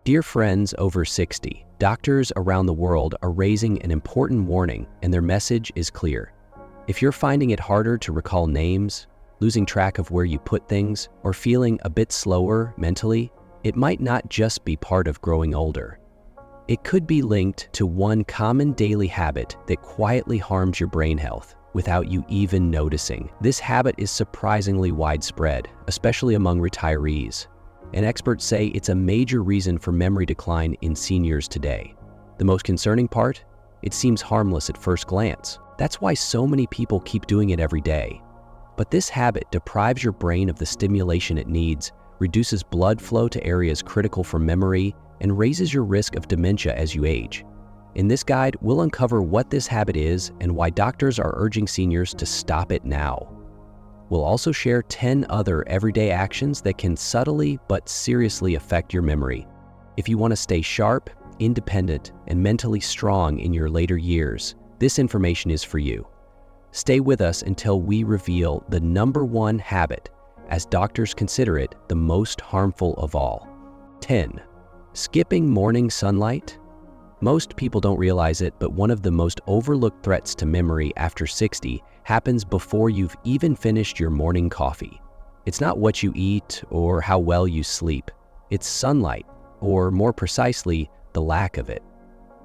Dear friends over 60, doctors around the world are raising an important warning, and their message is clear. If you're finding it harder to recall names, losing track of where you put things, or feeling a bit slower mentally, it might not just be part of growing older. It could be linked to one common daily habit that quietly harms your brain health without you even noticing. This habit is surprisingly widespread, especially among retirees. And experts say it's a major reason for memory decline in seniors today. The most concerning part? It seems harmless at first glance. That's why so many people keep doing it every day. But this habit deprives your brain of the stimulation it needs, reduces blood flow to areas critical for memory, and raises your risk of dementia as you age. In this guide, we'll uncover what this habit is and why doctors are urging seniors to stop it now. We'll also share 10 other everyday actions that can subtly but seriously affect your memory. If you want to stay sharp, independent, and mentally strong in your later years, this information is for you. Stay with us until we reveal the #1 habit, as doctors consider it the most harmful of all. 10. Skipping morning sunlight? Most people don't realize it, but one of the most overlooked threats to memory after 60 happens before you've even finished your morning coffee. It's not what you eat or how well you sleep. It's sunlight, or more precisely, the lack of it.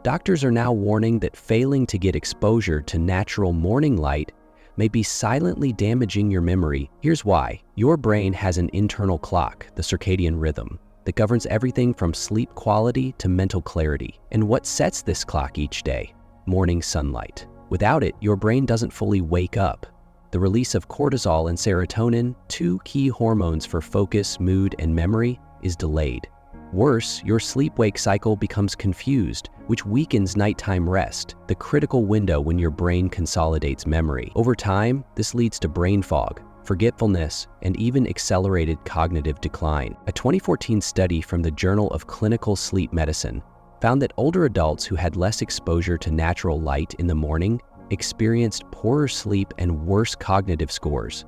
Doctors are now warning that failing to get exposure to natural morning light may be silently damaging your memory. Here's why. Your brain has an internal clock, the circadian rhythm, that governs everything from sleep quality to mental clarity. And what sets this clock each day? Morning sunlight. Without it, your brain doesn't fully wake up. The release of cortisol and serotonin, two key hormones for focus, mood, and memory, is delayed. Worse, your sleep-wake cycle becomes confused, which weakens nighttime rest, the critical window when your brain consolidates memory. Over time, this leads to brain fog, forgetfulness, and even accelerated cognitive decline. A 2014 study from the Journal of Clinical Sleep Medicine found that older adults who had less exposure to natural light in the morning experienced poorer sleep and worse cognitive scores.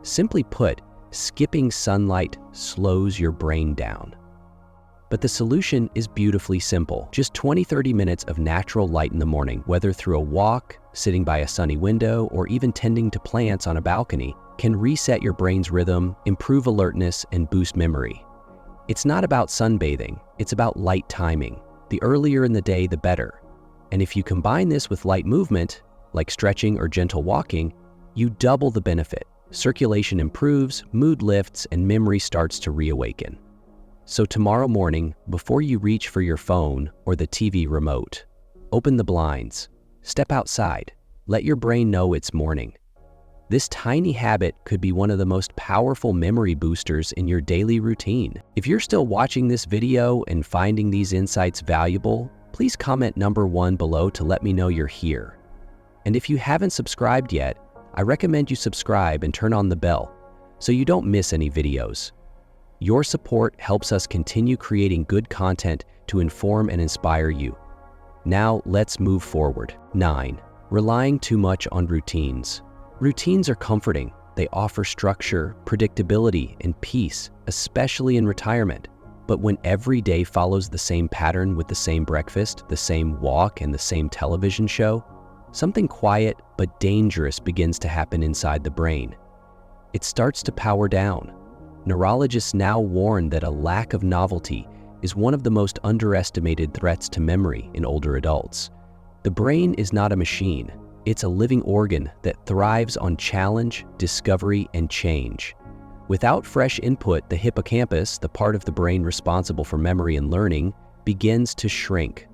Simply put, skipping sunlight slows your brain down. But the solution is beautifully simple. Just 20-30 minutes of natural light in the morning, whether through a walk, sitting by a sunny window, or even tending to plants on a balcony, can reset your brain's rhythm, improve alertness, and boost memory. It's not about sunbathing, it's about light timing. The earlier in the day, the better. And if you combine this with light movement, like stretching or gentle walking, you double the benefit. Circulation improves, mood lifts, and memory starts to reawaken. So tomorrow morning, before you reach for your phone or the TV remote, open the blinds, step outside, let your brain know it's morning. This tiny habit could be one of the most powerful memory boosters in your daily routine. If you're still watching this video and finding these insights valuable, please comment #1 below to let me know you're here. And if you haven't subscribed yet, I recommend you subscribe and turn on the bell so you don't miss any videos. Your support helps us continue creating good content to inform and inspire you. Now let's move forward. 9. Relying too much on routines. Routines are comforting. They offer structure, predictability, and peace, especially in retirement. But when every day follows the same pattern with the same breakfast, the same walk, and the same television show, something quiet but dangerous begins to happen inside the brain. It starts to power down. Neurologists now warn that a lack of novelty is one of the most underestimated threats to memory in older adults. The brain is not a machine. It's a living organ that thrives on challenge, discovery, and change. Without fresh input, the hippocampus, the part of the brain responsible for memory and learning, begins to shrink.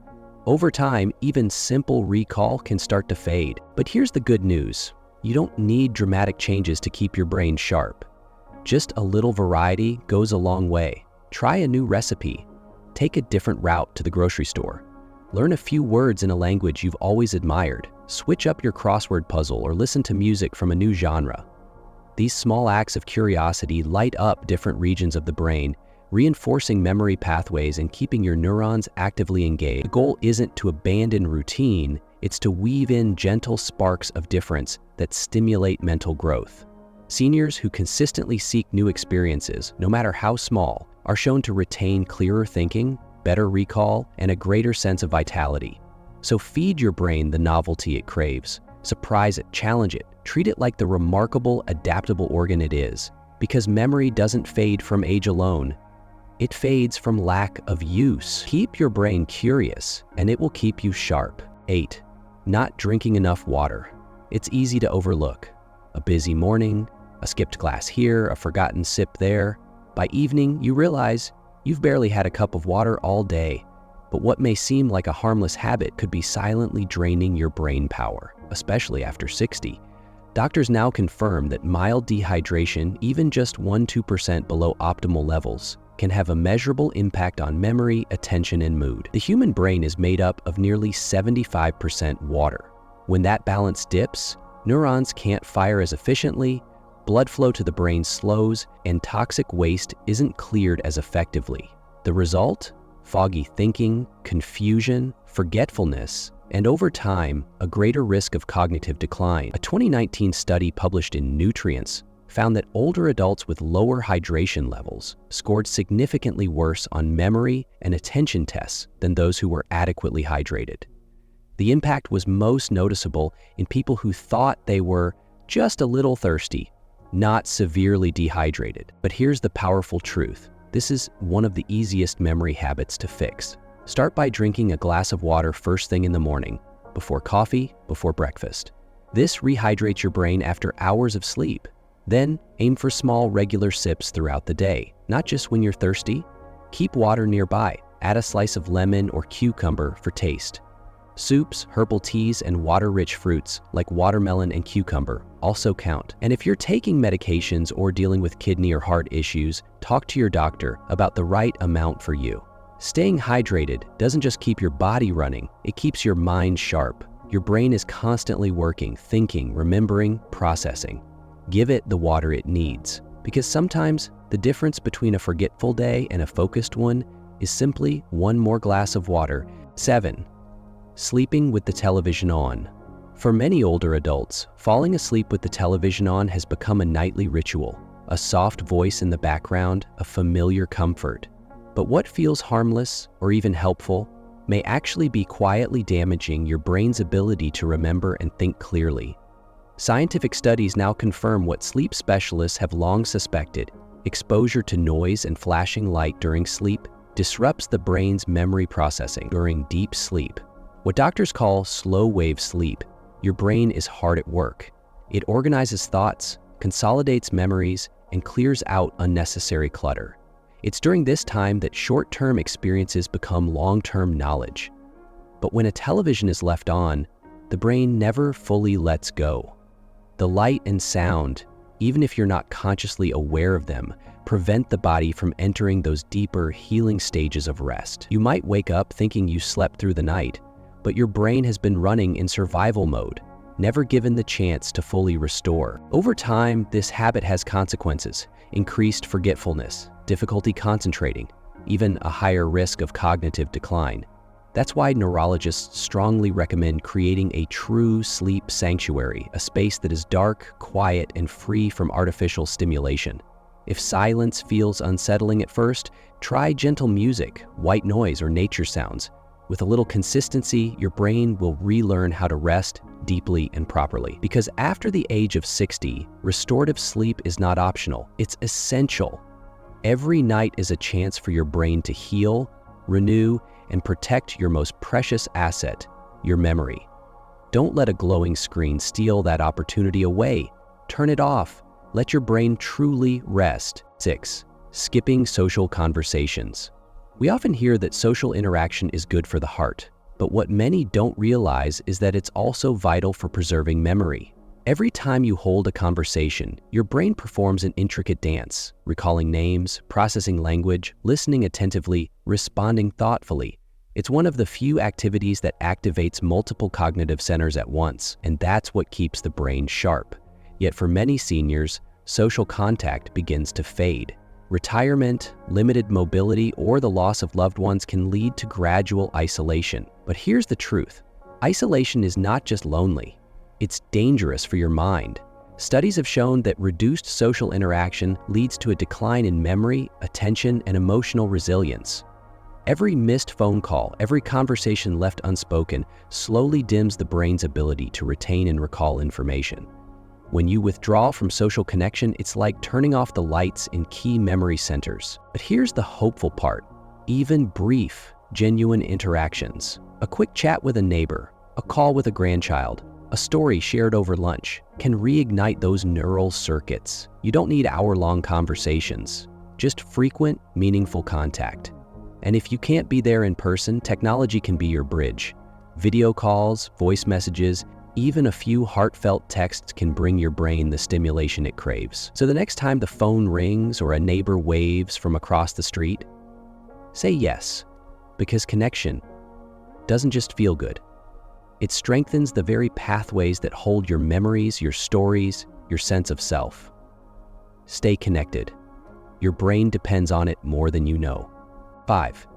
Over time, even simple recall can start to fade. But here's the good news. You don't need dramatic changes to keep your brain sharp. Just a little variety goes a long way. Try a new recipe. Take a different route to the grocery store. Learn a few words in a language you've always admired. Switch up your crossword puzzle or listen to music from a new genre. These small acts of curiosity light up different regions of the brain, reinforcing memory pathways and keeping your neurons actively engaged. The goal isn't to abandon routine, it's to weave in gentle sparks of difference that stimulate mental growth. Seniors who consistently seek new experiences, no matter how small, are shown to retain clearer thinking, better recall, and a greater sense of vitality. So feed your brain the novelty it craves. Surprise it, challenge it, treat it like the remarkable, adaptable organ it is. Because memory doesn't fade from age alone. It fades from lack of use. Keep your brain curious, and it will keep you sharp. 8. Not drinking enough water. It's easy to overlook. A busy morning, a skipped glass here, a forgotten sip there. By evening, you realize you've barely had a cup of water all day. But what may seem like a harmless habit could be silently draining your brain power, especially after 60. Doctors now confirm that mild dehydration, even just 1–2% below optimal levels, can have a measurable impact on memory, attention, and mood. The human brain is made up of nearly 75% water. When that balance dips, neurons can't fire as efficiently, blood flow to the brain slows, and toxic waste isn't cleared as effectively. The result? Foggy thinking, confusion, forgetfulness, and over time, a greater risk of cognitive decline. A 2019 study published in Nutrients found that older adults with lower hydration levels scored significantly worse on memory and attention tests than those who were adequately hydrated. The impact was most noticeable in people who thought they were just a little thirsty, not severely dehydrated. But here's the powerful truth. This is one of the easiest memory habits to fix. Start by drinking a glass of water first thing in the morning, before coffee, before breakfast. This rehydrates your brain after hours of sleep. Then, aim for small, regular sips throughout the day, not just when you're thirsty. Keep water nearby. Add a slice of lemon or cucumber for taste. Soups, herbal teas, and water-rich fruits like watermelon and cucumber also count. And if you're taking medications or dealing with kidney or heart issues, talk to your doctor about the right amount for you. Staying hydrated doesn't just keep your body running, it keeps your mind sharp. Your brain is constantly working, thinking, remembering, processing. Give it the water it needs, because sometimes the difference between a forgetful day and a focused one is simply one more glass of water. 7. Sleeping with the television on. For many older adults, falling asleep with the television on has become a nightly ritual, a soft voice in the background, a familiar comfort. But what feels harmless or even helpful may actually be quietly damaging your brain's ability to remember and think clearly. Scientific studies now confirm what sleep specialists have long suspected. Exposure to noise and flashing light during sleep disrupts the brain's memory processing during deep sleep. What doctors call slow-wave sleep, your brain is hard at work. It organizes thoughts, consolidates memories, and clears out unnecessary clutter. It's during this time that short-term experiences become long-term knowledge. But when a television is left on, the brain never fully lets go. The light and sound, even if you're not consciously aware of them, prevent the body from entering those deeper, healing stages of rest. You might wake up thinking you slept through the night, but your brain has been running in survival mode, never given the chance to fully restore. Over time, this habit has consequences: increased forgetfulness, difficulty concentrating, even a higher risk of cognitive decline. That's why neurologists strongly recommend creating a true sleep sanctuary, a space that is dark, quiet, and free from artificial stimulation. If silence feels unsettling at first, try gentle music, white noise, or nature sounds. With a little consistency, your brain will relearn how to rest deeply and properly. Because after the age of 60, restorative sleep is not optional, it's essential. Every night is a chance for your brain to heal, renew, and protect your most precious asset, your memory. Don't let a glowing screen steal that opportunity away. Turn it off. Let your brain truly rest. 6. Skipping social conversations. We often hear that social interaction is good for the heart, but what many don't realize is that it's also vital for preserving memory. Every time you hold a conversation, your brain performs an intricate dance, recalling names, processing language, listening attentively, responding thoughtfully. It's one of the few activities that activates multiple cognitive centers at once, and that's what keeps the brain sharp. Yet for many seniors, social contact begins to fade. Retirement, limited mobility, or the loss of loved ones can lead to gradual isolation. But here's the truth. Isolation is not just lonely. It's dangerous for your mind. Studies have shown that reduced social interaction leads to a decline in memory, attention, and emotional resilience. Every missed phone call, every conversation left unspoken slowly dims the brain's ability to retain and recall information. When you withdraw from social connection, it's like turning off the lights in key memory centers. But here's the hopeful part. Even brief, genuine interactions, a quick chat with a neighbor, a call with a grandchild, a story shared over lunch, can reignite those neural circuits. You don't need hour-long conversations, just frequent, meaningful contact. And if you can't be there in person, technology can be your bridge. Video calls, voice messages, even a few heartfelt texts can bring your brain the stimulation it craves. So the next time the phone rings or a neighbor waves from across the street, say yes, because connection doesn't just feel good. It strengthens the very pathways that hold your memories, your stories, your sense of self. Stay connected. Your brain depends on it more than you know. 5.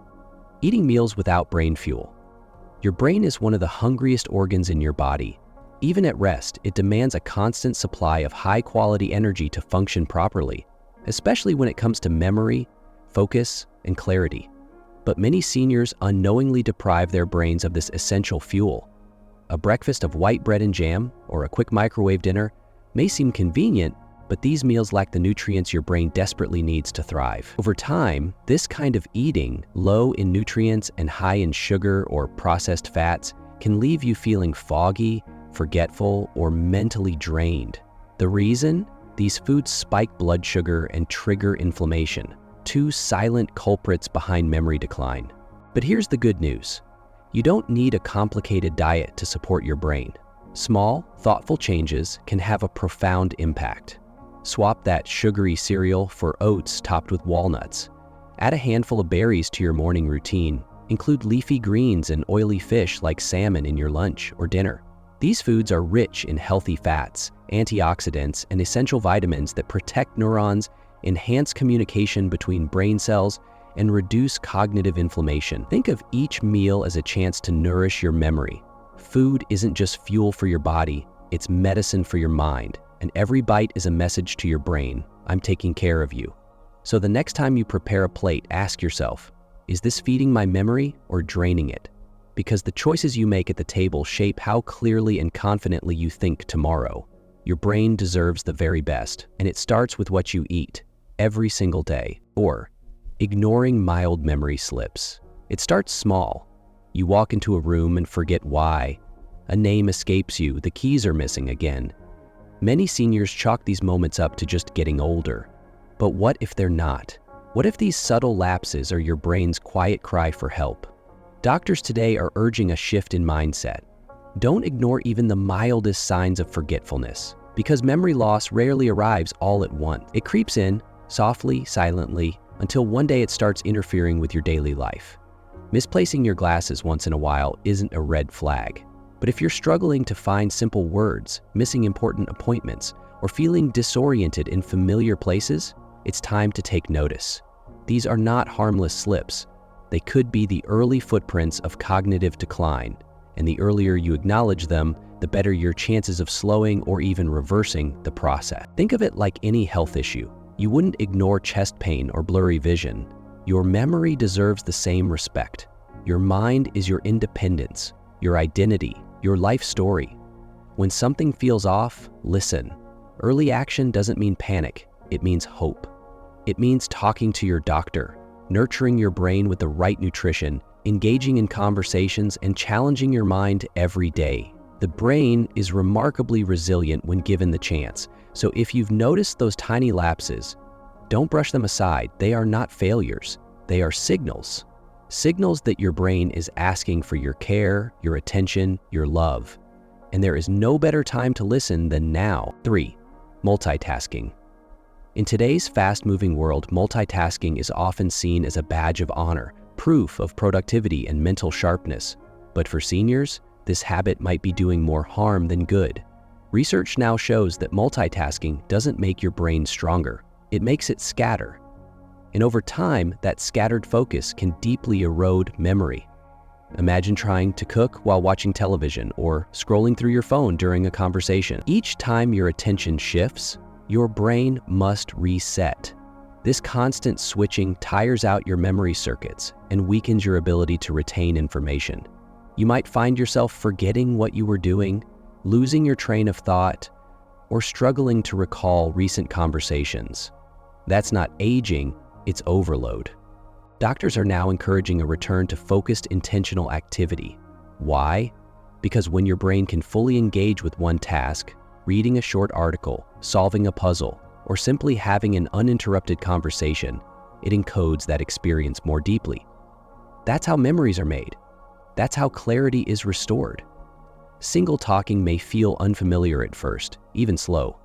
Eating meals without brain fuel. Your brain is one of the hungriest organs in your body. Even at rest, it demands a constant supply of high-quality energy to function properly, especially when it comes to memory, focus, and clarity. But many seniors unknowingly deprive their brains of this essential fuel. A breakfast of white bread and jam or a quick microwave dinner may seem convenient, but these meals lack the nutrients your brain desperately needs to thrive. Over time, this kind of eating, low in nutrients and high in sugar or processed fats, can leave you feeling foggy, forgetful, or mentally drained. The reason? These foods spike blood sugar and trigger inflammation, two silent culprits behind memory decline. But here's the good news. You don't need a complicated diet to support your brain. Small, thoughtful changes can have a profound impact. Swap that sugary cereal for oats topped with walnuts. Add a handful of berries to your morning routine. Include leafy greens and oily fish like salmon in your lunch or dinner. These foods are rich in healthy fats, antioxidants, and essential vitamins that protect neurons, enhance communication between brain cells, and reduce cognitive inflammation. Think of each meal as a chance to nourish your memory. Food isn't just fuel for your body, it's medicine for your mind. And every bite is a message to your brain, I'm taking care of you. So the next time you prepare a plate, ask yourself, is this feeding my memory or draining it? Because the choices you make at the table shape how clearly and confidently you think tomorrow. Your brain deserves the very best, and it starts with what you eat every single day. Or ignoring mild memory slips. It starts small. You walk into a room and forget why. A name escapes you, the keys are missing again. Many seniors chalk these moments up to just getting older. But what if they're not? What if these subtle lapses are your brain's quiet cry for help? Doctors today are urging a shift in mindset. Don't ignore even the mildest signs of forgetfulness, because memory loss rarely arrives all at once. It creeps in, softly, silently, until one day it starts interfering with your daily life. Misplacing your glasses once in a while isn't a red flag. But if you're struggling to find simple words, missing important appointments, or feeling disoriented in familiar places, it's time to take notice. These are not harmless slips. They could be the early footprints of cognitive decline, and the earlier you acknowledge them, the better your chances of slowing or even reversing the process. Think of it like any health issue. You wouldn't ignore chest pain or blurry vision. Your memory deserves the same respect. Your mind is your independence, your identity, your life story. When something feels off, listen. Early action doesn't mean panic, it means hope. It means talking to your doctor, nurturing your brain with the right nutrition, engaging in conversations, and challenging your mind every day. The brain is remarkably resilient when given the chance, so if you've noticed those tiny lapses, don't brush them aside. They are not failures, they are signals. Signals that your brain is asking for your care, your attention, your love. And there is no better time to listen than now. 3. Multitasking. In today's fast-moving world, multitasking is often seen as a badge of honor, proof of productivity and mental sharpness. But for seniors, this habit might be doing more harm than good. Research now shows that multitasking doesn't make your brain stronger, it makes it scatter. And over time, that scattered focus can deeply erode memory. Imagine trying to cook while watching television or scrolling through your phone during a conversation. Each time your attention shifts, your brain must reset. This constant switching tires out your memory circuits and weakens your ability to retain information. You might find yourself forgetting what you were doing, losing your train of thought, or struggling to recall recent conversations. That's not aging, it's overload. Doctors are now encouraging a return to focused, intentional activity. Why? Because when your brain can fully engage with one task, reading a short article, solving a puzzle, or simply having an uninterrupted conversation, it encodes that experience more deeply. That's how memories are made. That's how clarity is restored. Single talking may feel unfamiliar at first, even slow.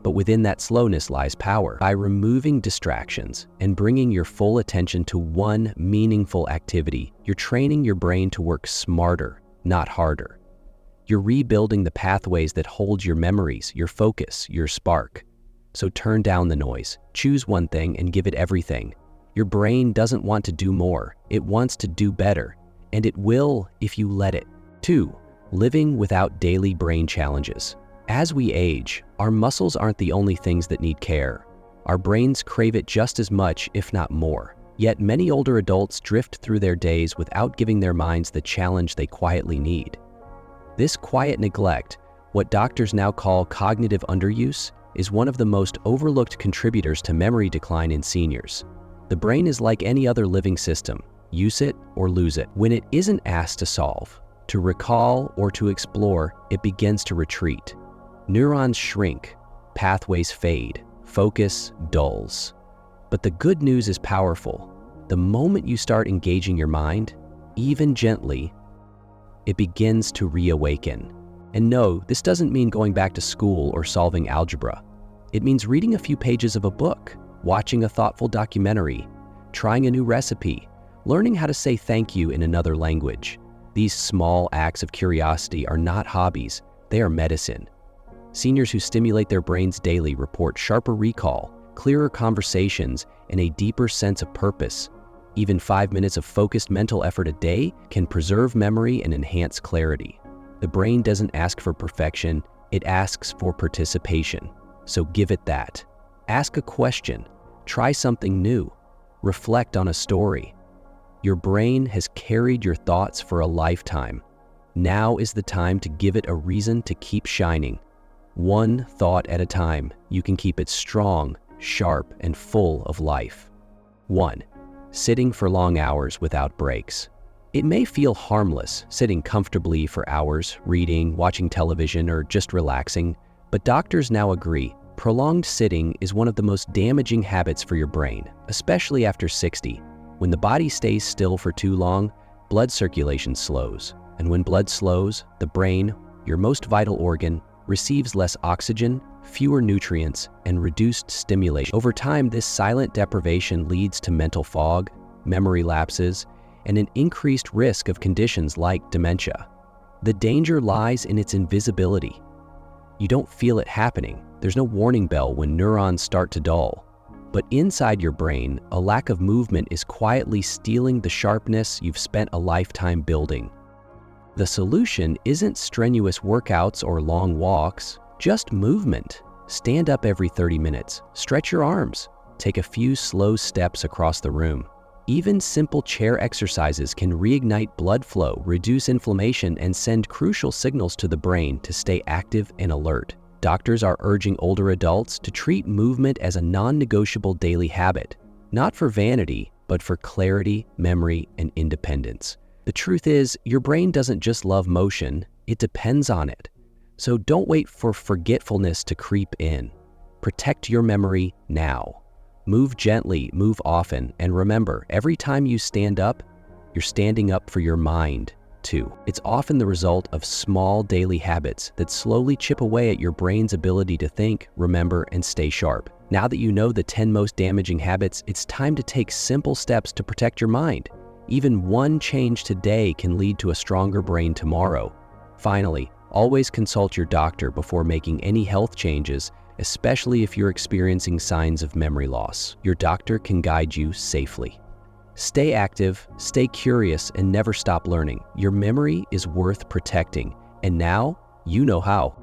But within that slowness lies power. By removing distractions and bringing your full attention to one meaningful activity, you're training your brain to work smarter, not harder. You're rebuilding the pathways that hold your memories, your focus, your spark. So turn down the noise, choose one thing and give it everything. Your brain doesn't want to do more, it wants to do better, and it will if you let it. 2. Living without daily brain challenges. As we age, our muscles aren't the only things that need care. Our brains crave it just as much, if not more. Yet many older adults drift through their days without giving their minds the challenge they quietly need. This quiet neglect, what doctors now call cognitive underuse, is one of the most overlooked contributors to memory decline in seniors. The brain is like any other living system. Use it or lose it. When it isn't asked to solve, to recall, or to explore, it begins to retreat. Neurons shrink, pathways fade, focus dulls. But the good news is powerful. The moment you start engaging your mind, even gently, it begins to reawaken. And no, this doesn't mean going back to school or solving algebra. It means reading a few pages of a book, watching a thoughtful documentary, trying a new recipe, learning how to say thank you in another language. These small acts of curiosity are not hobbies, they are medicine. Seniors who stimulate their brains daily report sharper recall, clearer conversations, and a deeper sense of purpose. Even 5 minutes of focused mental effort a day can preserve memory and enhance clarity. The brain doesn't ask for perfection, it asks for participation. So give it that. Ask a question, try something new, reflect on a story. Your brain has carried your thoughts for a lifetime. Now is the time to give it a reason to keep shining. One thought at a time, you can keep it strong, sharp, and full of life. 1. Sitting for long hours without breaks. It may feel harmless, sitting comfortably for hours, reading, watching television, or just relaxing, but doctors now agree, prolonged sitting is one of the most damaging habits for your brain, especially after 60. When the body stays still for too long, blood circulation slows. And when blood slows, the brain, your most vital organ, receives less oxygen, fewer nutrients, and reduced stimulation. Over time, this silent deprivation leads to mental fog, memory lapses, and an increased risk of conditions like dementia. The danger lies in its invisibility. You don't feel it happening. There's no warning bell when neurons start to dull. But inside your brain, a lack of movement is quietly stealing the sharpness you've spent a lifetime building. The solution isn't strenuous workouts or long walks, just movement. Stand up every 30 minutes, stretch your arms, take a few slow steps across the room. Even simple chair exercises can reignite blood flow, reduce inflammation, and send crucial signals to the brain to stay active and alert. Doctors are urging older adults to treat movement as a non-negotiable daily habit, not for vanity, but for clarity, memory, and independence. The truth is, your brain doesn't just love motion, it depends on it. So don't wait for forgetfulness to creep in. Protect your memory now. Move gently, move often, and remember, every time you stand up, you're standing up for your mind, too. It's often the result of small daily habits that slowly chip away at your brain's ability to think, remember, and stay sharp. Now that you know the 10 most damaging habits, it's time to take simple steps to protect your mind. Even one change today can lead to a stronger brain tomorrow. Finally, always consult your doctor before making any health changes, especially if you're experiencing signs of memory loss. Your doctor can guide you safely. Stay active, stay curious, and never stop learning. Your memory is worth protecting, and now you know how.